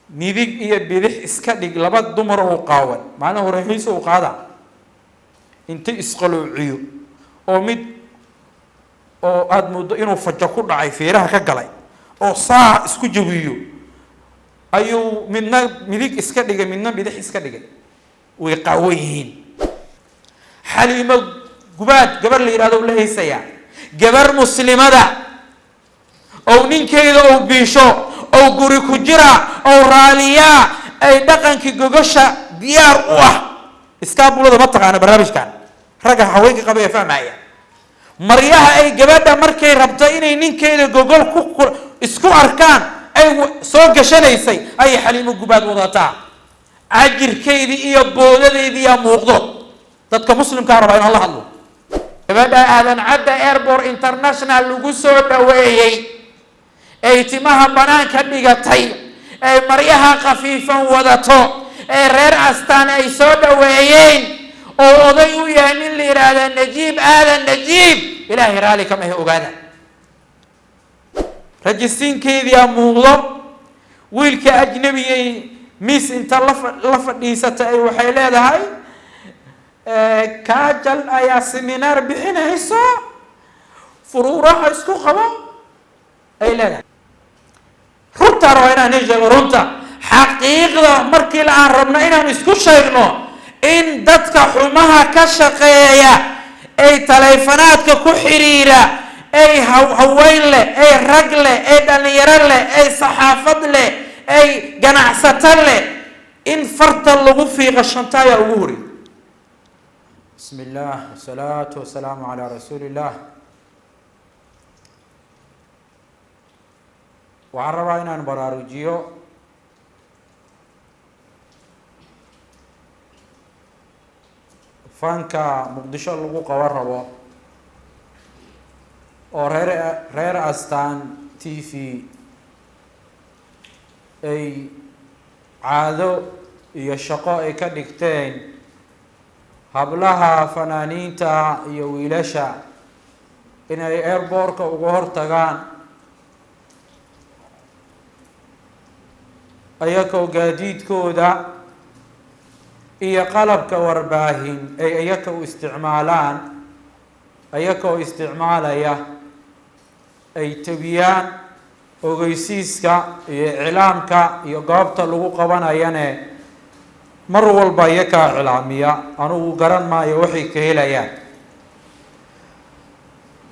midig iyo bidix iska dhig laba dumar oo qaawan macna horeeyso oo qaada inta isqaluuciyo oo mid oo aad muddo inuu fajo ku dhacay feeraha ka galay oo saa isku jawiyo ayuu midna midig iska dhigay midna bidix iska dhigay way qaawan yihiin xaliimo gubaad gabar la yiraahdo la heysaya gabar muslimada oo ninkeeda oo biisho oo guri ku jira oo raaliya ay dhaqankii gogosha diyaar u ah iskaabulada ma taqaana barnaamijkan raga haweenka qabay fahmaya maryaha ay gabadha markay rabto inay ninkeeda gogol ku isku arkaan ay soo gashanaysay ay xaliimo gubaad wadataa ajirkeedii iyo boodadeedii ya muuqdo dadka muslimka raba in Allah hadlo gabadha aadan cadda airport international lagu soo dhaweeyay ay timaha banaanka dhigatay ay maryaha khafiifan wadato ay reer astaan ay soo dhaweeyeen oo oday u yahay nin la yiraahdo Najiib aadan Najiib ilaahi raali kama ogaada rajistinkeedii muuqdo wiilka ajnabiyay miss inta la fadhiisata ay waxay leedahay kaajal ayaa seminar bixinayso furuuraha isku qabo ay leedahay runta raayna neejago runta xaqiiqda markii la aan rabno inaan isku sheegno in dadka xumaha ka shaqeeya ay taleefanaadka ku xiriira ay haween leh ay rag leh ay dhalinyaro leh ay saxaafad leh ay ganacsato leh in farta lagu fiiqo shantaaya ugu hori bismillah wassalatu wassalamu ala rasulillah waxaan rabaa inaan baraarujiyo fanka muqdisho lagu qaban rabo oo reer astaan TV ay caado iyo shaqo ay ka dhigteen hablaha fanaaniinta iyo wiilasha inay airportka uga hortagaan ayagoo gaadiidkooda iyo qalabka warbaahin ay ayaga u isticmaalaan ayagoo isticmaalaya ay tabiyaan ogeysiiska iyo iclaamka iyo goobta lagu qabanayane mar walba ayaga iclaamiya anigu garan maayo waxay ka helayaan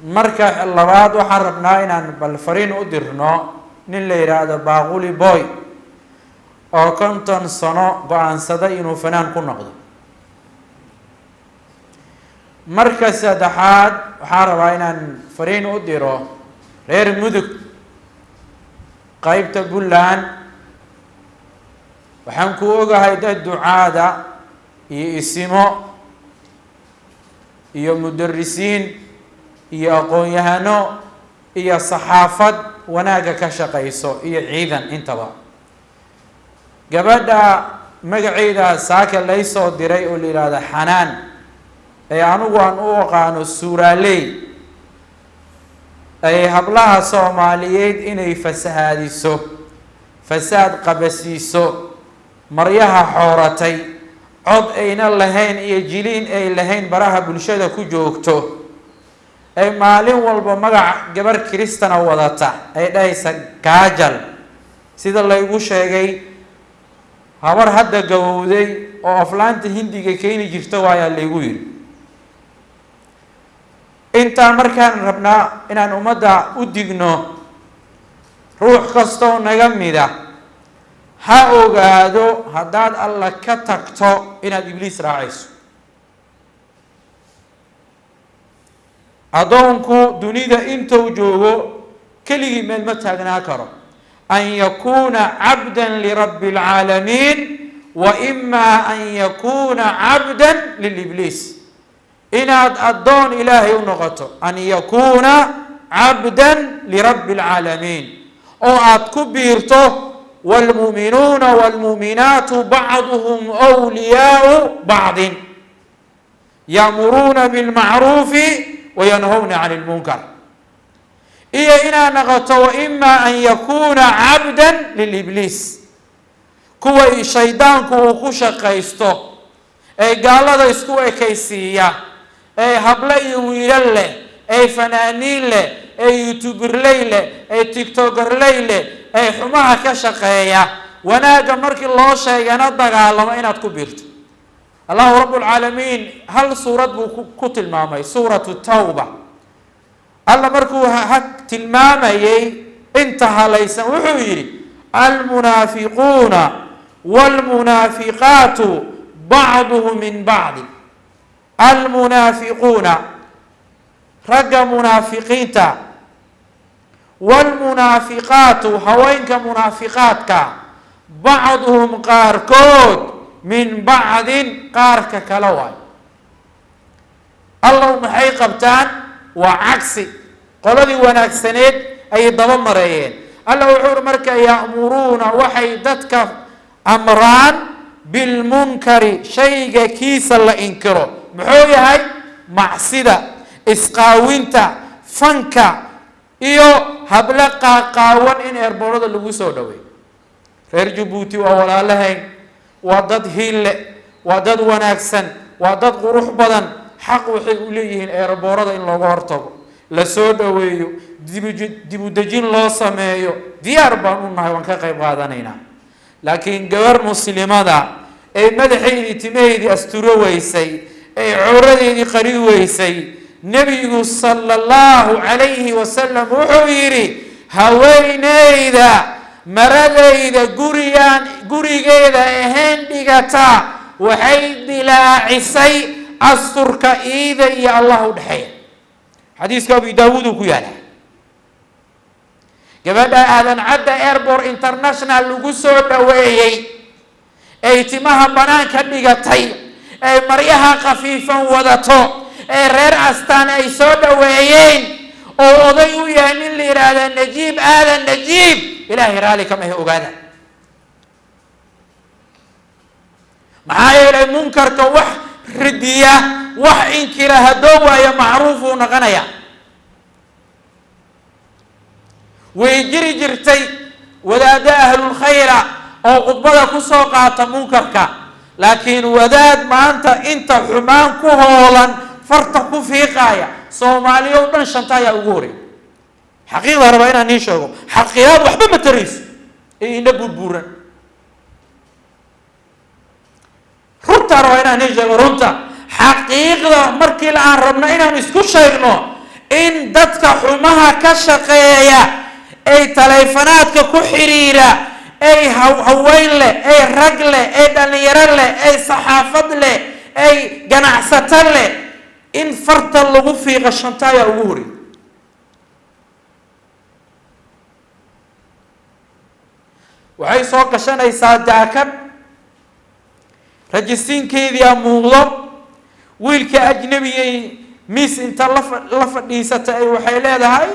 marka labaad waxaan rabnaa inaan bal fariin u dirno nin la yiraahdo Baaquli Boy oo 50 sano go'aansaday inuu fanaan ku noqdo marka saddexaad waxaan rabaa inaan fariin u diro reer Mudug qaybta Buntland waxaan ku ogahay dad ducaada iyo isimo iyo mudarrisiin iyo aqoon-yahano iyo saxaafad wanaaga ka shaqeyso iyo ciidan intaba gabadha magaceeda saaka lay soo diray oo liiraada Xanaan ay anigu aan u aqaano Suuraaley ay hablaha Soomaaliyeed inay fasahaadiso fasaad qabasiiso maryaha xooratay cod ayna lahayn iyo jiliin ay lahayn baraha bulshada ku joogto ay maalin walba magac gabar Kristana wadata ay dhaysa kaajal sida la igu sheegay habar hadda gawowday oo aflaanta hindiga keeni jirta waaya la igu yiri inta markaan rabnaa inaan umada u digno ruux kasto naga mida ha ogaado hadaad alla ka tagto inaad ibliis raacayso adoonku dunida intuu joogo keligii meel ma taagnaa karo an yakuna cabdan lirabbil alamin wa imma an yakuna cabdan liliblis inaad adoon ilaahay u noqoto an yakuna cabdan lirabbil alamin oo aad ku biirto والمؤمنون والمؤمنات بعضهم أولياء بعض يأمرون بالمعروف وينهون عن المنكر إيه إنا نغطى وإما أن يكون عبدا للإبليس kuwa shaydaanku uu ku shaqaysto ee gaalada isku ekaysiiya ee hablo iyo wiilal leh ee fanaaniin leh ee youtuberley leh ee tiktokerley leh ee xumaha ka shaqeeya wanaaga markii loo sheegana dagaalamo inaad ku biirto. allahu rabbulcaalamiin hal suurad buu ku tilmaamay, suuratu tawba. alla markuu tilmaamayay inta halaysan wuxuu yidhi almunaafiquuna waalmunaafiqaatu bacduhu min bacdi. almunaafiquuna ragga munaafiqiinta, waalmunaafiqaatu haweenka munaafiqaadka, bacduhum qaarkood min bacdin qaarka kala waay. allow maxay qabtaan? waa cagsi, qoladii wanaagsaneed ayay daba mareeyeen. alla wuxuu uri marka ya'muruuna waxay dadka amraan bilmunkari, shayga kiisa la inkiro. muxuu yahay? macsida, isqaawinta, fanka iyo hablo qaaqaawan in eerboorada lagu soo dhaweey. reer Jabuuti waa walaalahayn, waa dad hiille, waa dad wanaagsan, waa dad qurux badan. xaq waxay u leeyihiin eerboorada in looga hortago, la soo dhaweeyo, dibudejin loo sameeyo. diyaar baan u nahay, waan ka qayb qaadanaynaa. laakiin gabar muslimada ee madaxeydii timaheydii asturo weysay, ee cawradeedii qari weysay, nebigu sala allahu calayhi wasalam wuxuu yidhi haweeneyda maradayda gurigeeda ahayn dhigata waxay dilaacisay asturka iida iyo allah u dhexeeya. xadiiska abu daawuud uu ku yaala. gabadha aadan cadda airport international lagu soo dhaweeyey ay timaha banaanka dhigatay, ay maryaha khafiifan wadato, ee reer astaan ay soo dhaweeyeen, oo oday u yahay nin la yidhaahda najiib aadan najiib, ilaahay raali kama he ogaada. maxaa yeelay munkarka wax ridiya, wax inkira haddoo waayo macruuf uu noqonaya. way jiri jirtay wadaada ahlulkhayra oo khudbada ku soo qaata munkarka, laakiin wadaad maanta inta xumaan ku hoolan farta ku fiiqaaya soomaaliya oo dhan shanta ayaa ugu horeey. xaqiiqda rabaa inaan nii sheego, xaqiiqad waxba ma tarayso ee ina burburan. runta rabaa inaan nii sheego, runta xaqiiqda markii aan rabno inaan isku sheegno in dadka xumaha ka shaqeeya ay taleefanaadka ku xiriira, ay haween leh, ay rag leh, ay dhalinyaro leh, ay saxaafad leh, ay ganacsato leh, in farta lagu fiiqa shanta ayaa ugu horeey. waxay soo gashanaysaa jaakad rajisiinkeedii muuqdo, wiilka ajnabigay miis inta la fadhiisata ay waxay leedahay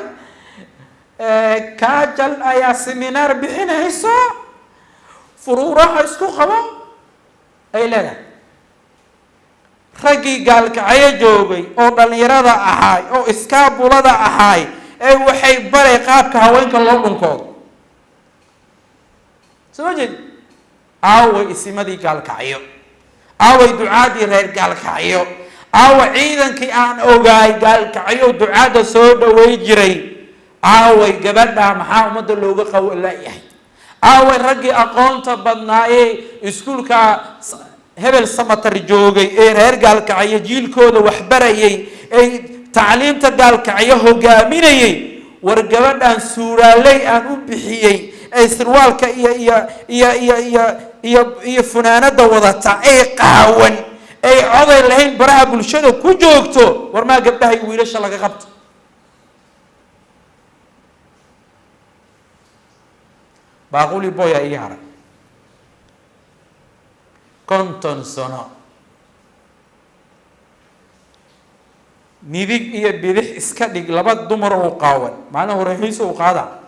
kaajal ayaa seminaar bixinayso, furuuraha isku qabo ay leedahay. raggii gaalkacyo joogay oo dhalinyarada ahaay oo iskaabulada ahaay ee waxay baray qaabka haweenka loo dhunkoodo. soo jeed aaway isimadii gaalkacyo, aaway ducaadii reer gaalkacyo, aawa ciidankii aan ogaay gaalkacyo ducaada soo dhawey jiray, aaway gabadha maxaa ummadda looga qawlaayahay, aaway raggii aqoonta badnaayee iskuulka hebel samatar joogay ee reer gaalkacyo jiilkooda waxbarayay, ay tacliimta gaalkacyo hogaaminayay. war gabadhan suuraaley aan u bixiyey ee sirwaalka iyo funaanada wadata ee qaawan, ay coday lahayn, baraha bulshada ku joogto, war maa gabdhaha iyo wiilasha laga qabto. baaquli boya ii haray 50 sano, midig iyo bidix iska dhig, laba dumar oo qaawan. maalin hore hayso u qaada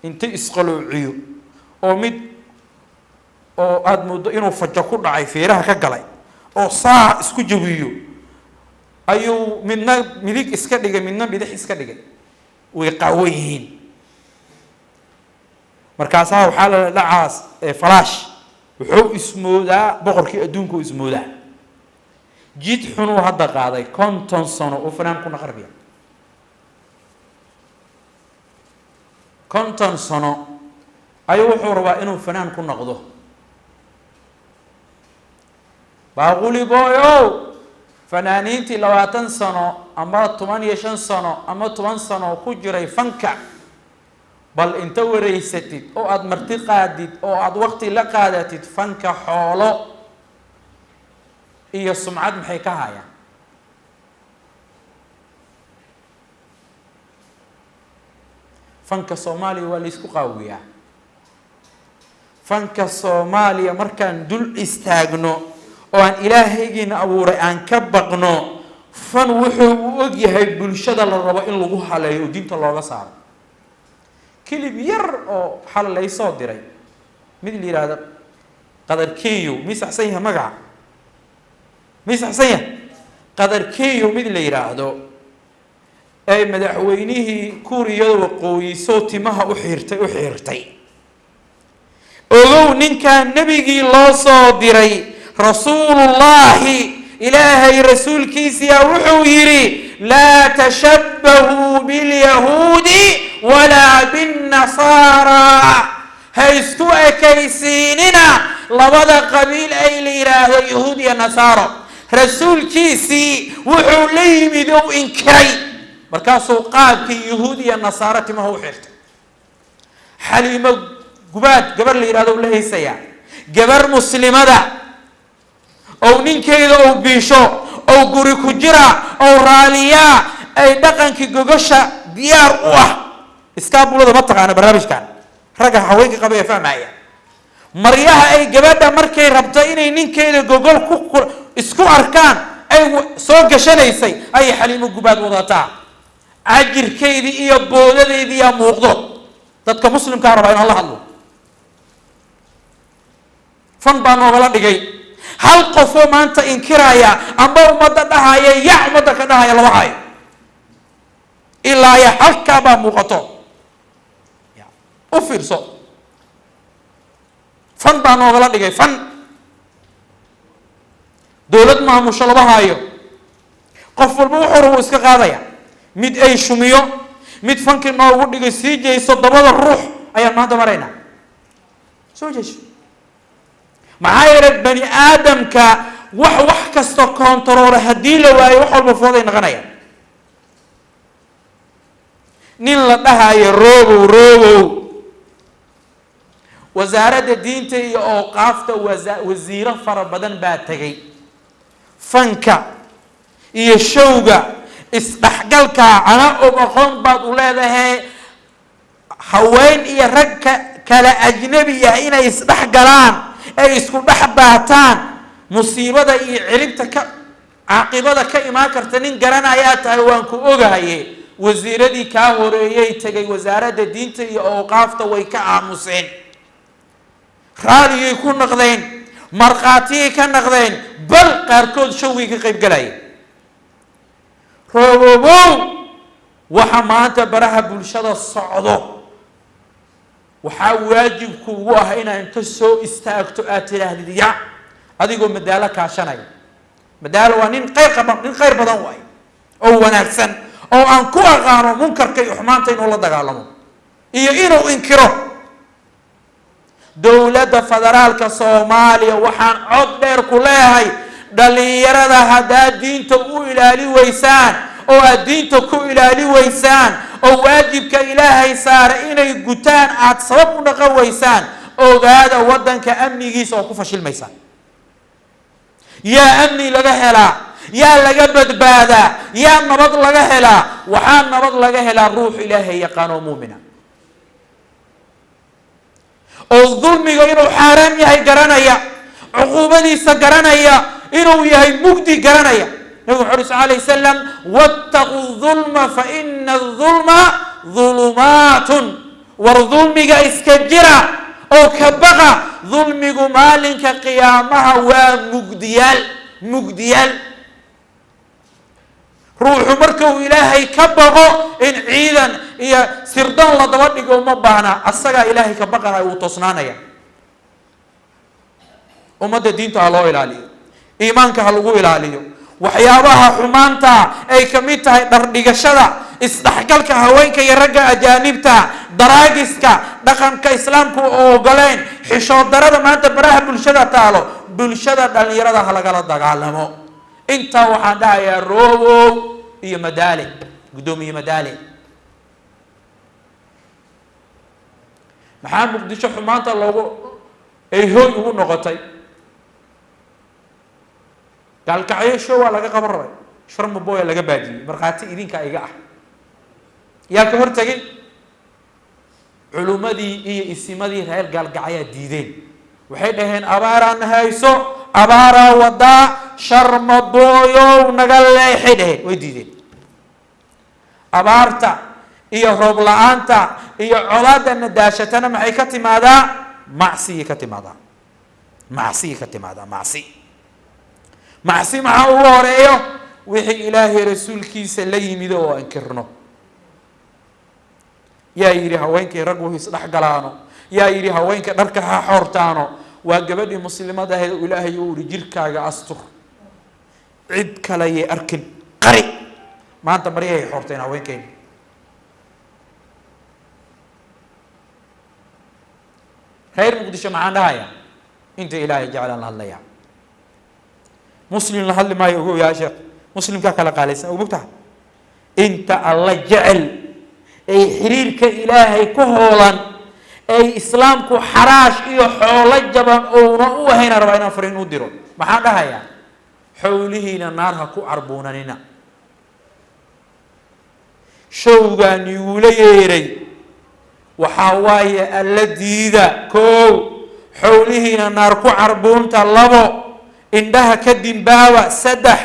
inta isqaluuciyo oo mid oo aad moodo inuu fajo ku dhacay, feeraha ka galay, oo saa isku jawiyo, ayuu midna midig iska dhigay, midna bidix iska dhigay. way qaawan yihiin. markaasaa waxaa la dhacaas falaash wuxuu ismoodaa boqorkii adduunka u ismoodaa jid xunuu hadda qaaday 50 sano oo fanaan ku naqarbiya 50 sano ayuu wuxuu rabaa inuu fanaan ku noqdo baaquli booyo fanaaniintii 20 sano ama 15 sano ama 10 sano ku jiray fanka bal inta wareysatid oo aad marti qaadid oo aad waqti la qaadatid fanka xoolo iyo sumcad maxay ka hayaan fanka Soomaaliya waa la isku qaawiyaa fanka Soomaaliya markaan dul istaagno oo aan ilaahaygiina abuuray aan ka baqno fan wuxuu u og yahay bulshada la rabo in lagu haleeyo diinta looga saaro كلب ير أو حال لا يصادره مثل هذا قدر كيو ميس حسينها مقع ميس حسينها قدر كيو مثل هذا أي مدحوينه كوري وقوي صوتي مها أحيرتي أولو نين كان نبي الله صادري رسول الله إلهي رسول كيسيا وحويري لا تشبهوا باليهود ولا بالنصارى هيستوى كيسيننا لبدا قبيل أي ليراه يهود يا نصارى رسول كيسي وحولي مدو إنكري مركاسو قاب كي يهود يا نصارى ما هو حرت حليمة قبات قبر ليراه ولا هيسيا قبر مسلمة دا أو نينكيدو أو بيشو أو قري كجرا أو راليا أي دقن كي قوشا ديار أوه إسكابولو ده مطلق أنا برنامج كان رجع حويك قبل يفهم معي مريها أي جبادة مركي ربطيني نينكيدو جوجل كوكو إسكو أركان أي سوق شنيسي أي حليم الجباد وضعتها عجر كيدي إيه بولدي دي يا موقدو تدك مسلم كهرباء إن الله الله فن بانو غلا دقي هل قفو ما أنت إنكرايا أما ومدى دهايا يعمدى كدهايا لوعاي إلا يحكى بمقطع أفر صوت فن بانو غلا دقي فن دولت ما مشالبه هايو قفل بوحر هو اسكا قادايا ميد أي شميو ميد فنك نوغو دقي سيجي صدبال الروح أيا ما دمرينا سوجيش معايرة بني آدم كا وح كستو كونترور هدي لواي وحول مفوضي نغنايا نين لدهاي روغو وزارة الدين تي أوقافته وزيرة فربدن باتغي فنكا يشوغا استحقلكا أنا أبقون بعض أولاده حوين يرك كلا أجنبي إنا يستحقلان أي يسكن بحباتان مصيبة علمتك عاقبة كإما كرتنين قرانا آيات أيوانكو أغاية وزيرة دي كاهوريي تغي وزارة الدين تي أوقافته ويكا عاموسين خالي يكون نقدين مرقاتي كان نقدين بل قاركود شوي كقيب قلاي روبو وحمانت برها بلشدة الصعدو وحا واجب كواه إنا انت سو استاكتو آتي هدية هذا يقول مدالة كاشاناي مدالة وانين خير بدن واي أو وناكسن أو أنكو أغانو منكر كي حمانتين والله دقالمو إيا إنو إنكرو دولة فدرالك صوماليا وحان عود دير كليهاي دليرة هدا دينتو إلالي ويسان أو دينتو إلالي ويسان أو واجبك إلهي صار إني قتان أتصرف نقويسان أو هذا ودن كأمني جيس أو كفش الميسان يا أمني لجهلا يا لجبد بادا يا نبض لجهلا وحان نبض لجهلا الروح إلهي يقانو مؤمنا الظلم إنه حرام يهي قرانيا عقوبتي سقرانيا إنه يهي مجدي قرانيا نبي حريص عليه السلام واتقوا الظلم فإن الظلم ظلمات والظلم إسكجرا أو كبغا ظلم مالك قيامها ومجديال ruuxu markuu ilaahay ka baqo in ciidan iyo sirdoon la daba dhigo uma baahna, asagaa ilaahay ka baqanaya uu toosnaanaya. ummadda diinta ha loo ilaaliyo, iimaanka ha lagu ilaaliyo, waxyaabaha xumaanta ay ka mid tahay dhardhigashada, isdhexgalka haweenka iyo ragga ajaanibta, daraagiska, dhaqanka islaamku oo ogoleen, xishood darada maanta baraha bulshada taalo, bulshada dhalinyarada ha lagala dagaalamo. intaa waxaan dhahayaa Robow iyo Madaale, gudoomiye Madaale. maxaa Muqdisho xumaanta loogu ay hooy ugu noqotay? gaalkacyo waa laga qaban rabay, sharma booya laga baajiyey, markhaati idinka iga ah. yaa ka hortagay? culumadii iyo isimadii reer gaalkacyaa diideen. waxay dhaheen abaaraan hayso, abaaraa wadaa, sharma booyow naga leexi dheheen, way diideen. abaarta iyo roob la-aanta iyo colaada nadaashatana maxay ka timaadaa? macsiyay ka timaadaa, macsiyay ka timaadaa, macsi maxaa ugu horeeyo? wixii ilaahay rasuulkiisa la yimid oo ankirno. yaa yidhi haweenkii raggu isdhex galaano, yaa yidhi haweenka dharka ha xoortaano. waa gabadhii muslimada ahayd oo ilaahay uu yidhi jirkaaga astur, cid kale yay arkin, qari. maanta maryay xoorteen haweenkayna. reer Muqdisho maxaan dhahayaa? inta ilaahay jeclaan la hadlayaa. muslim la hadli maayo ogow yaa sheekh, muslimkaa kala qaalaysan ogmogtaha. inta alla jecel ay xiriirka ilaahay ku hoolan, ay islaamku xaraash iyo xoolo jaban ouna u ahayna rabaa inaan fariin u diro. maxaan dhahayaa? xoolihiina naar ha ku carbuunanina. showgaan igula yeeray waxaa waaye alla diida. kow, xoolihiina naar ku carbuunta. labo, indhaha ka dimbaaba. saddex,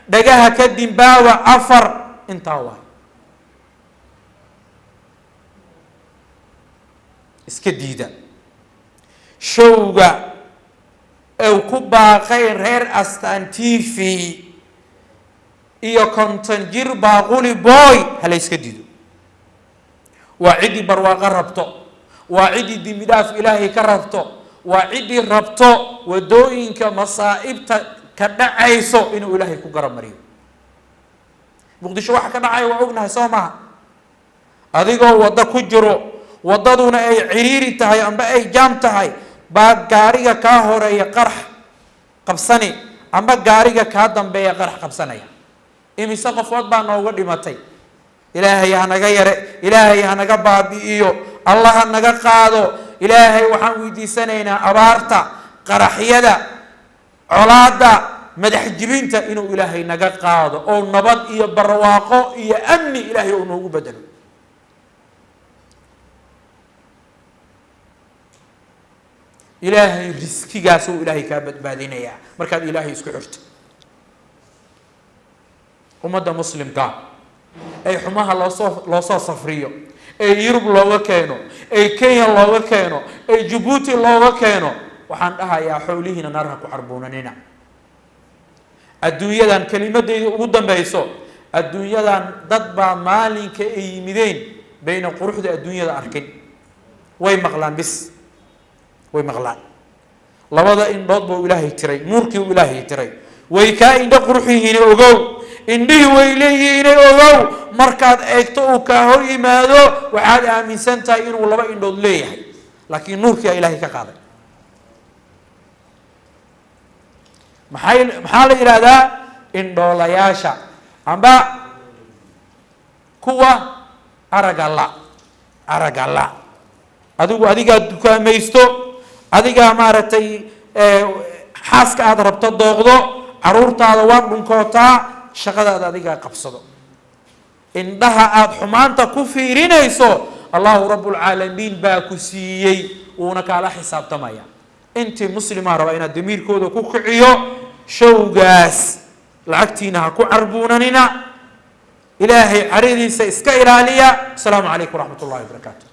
dhagaha ka dimbaaba. afar, intaa waay. iska diida. showga ay ku baaqeen reer Astaan TV iyo konton jir baaquli boy hala iska diido. waa ciddii barwaaqo rabto, waa ciddii dembi dhaaf ilaahay ka rabto, waa ciddii rabto wadooyinka masaa'ibta ka dhacayso inuu ilaahay ku garab mariyo. Muqdisho waxa ka dhacay waa ognahay soo maaha? adigoo waddo ku jiro, wadaduna ay ciriiri tahay amba ay jaam tahay, baa gaariga kaa horeeya qarax qabsani amba gaariga kaa dambeeya qarax qabsanaya. imise qofood baa nooga dhimatay? ilaahay ha naga yare, ilaahay ha naga baabi'iyo, allah ha naga qaado. ilaahay waxaan weydiisanaynaa abaarta, qaraxyada, colaada, madax jibinta inuu ilaahay naga qaado oo nabad iyo barwaaqo iyo amni ilaahay uu noogu bedelo. ilaahay riskigaas uu ilaahay kaa badbaadinayaa markaad ilaahay isku xirto. ummadda muslimka ay xumaha loo soo safriyo, ay Yurub looga keeno, ay Kenya looga keeno, ay Djibouti looga keeno, waxaan dhahayaa xoolihiina naar ha ku carbuunanina. adduunyadan kelimadeyda ugu dambayso, adduunyadan dad baa maalinka ay yimideen bayna quruxda adduunyada arkin. way maqlaan bis, way maqlaan. labada indhood buu ilaahay tiray, nuurkii uu ilaahay tiray. way kaa indho quruxihiin ogow, indhihii way leeyihiin ogow. markaad eegto uu kaa hor yimaado waxaad aaminsan tahay inuu laba indhood leeyahay, laakiin nuurkii ilaahay ka qaaday. maxaa la yidhaahdaa? indhoolayaasha amba kuwa aragala. adigu adigaa dukaamaysto, adigaa maaragtay xaaska aad rabto dooqdo, caruurtaada waa dhunkootaa, shaqadaada adigaa qabsado. indhaha aad xumaanta ku fiirinayso allahu rabbulcaalamiin baa ku siiyey, wuuna kaala xisaabtamaya. intii muslimaa raba inaad damiirkooda ku kiciyo, showgaas lacagtiina ha ku carbuunanina. ilaahay caridiisa iska ilaaliya. asalaamu calaykum waraxmat ullahi wabarakaatu.